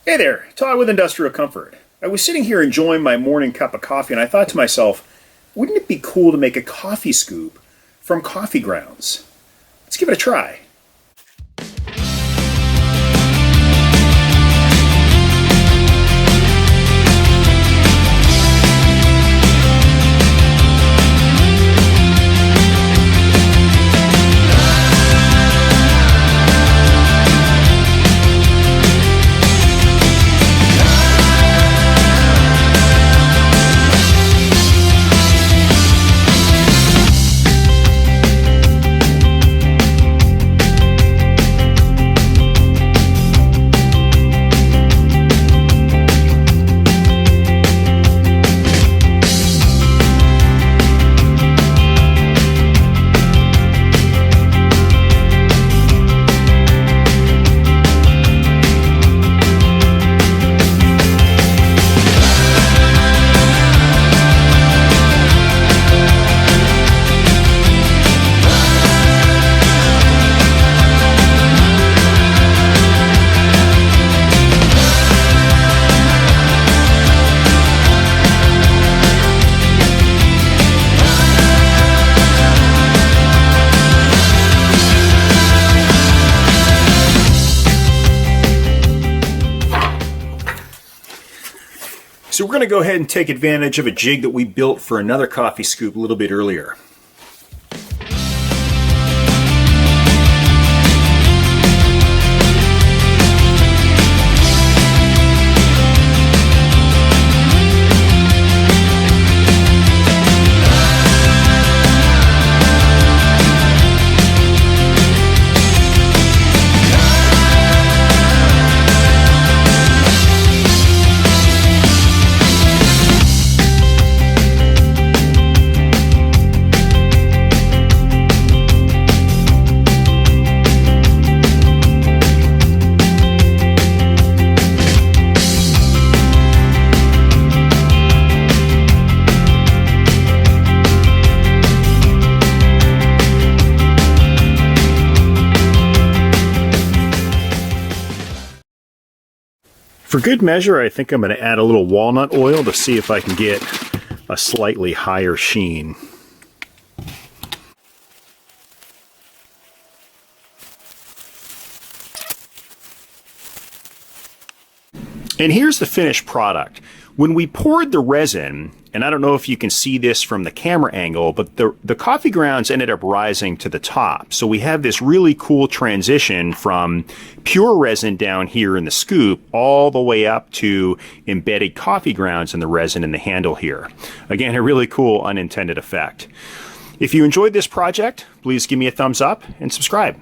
Hey there, Todd with Industrial Comfort. I was sitting here enjoying my morning cup of coffee and I thought to myself, wouldn't it be cool to make a coffee scoop from coffee grounds? Let's give it a try. So we're going to go ahead and take advantage of a jig that we built for another coffee scoop a little bit earlier. For good measure, I think I'm going to add a little walnut oil to see if I can get a slightly higher sheen. And here's the finished product. When we poured the resin, and I don't know if you can see this from the camera angle, but the coffee grounds ended up rising to the top. So we have this really cool transition from pure resin down here in the scoop all the way up to embedded coffee grounds in the resin in the handle here. Again, a really cool unintended effect. If you enjoyed this project, please give me a thumbs up and subscribe.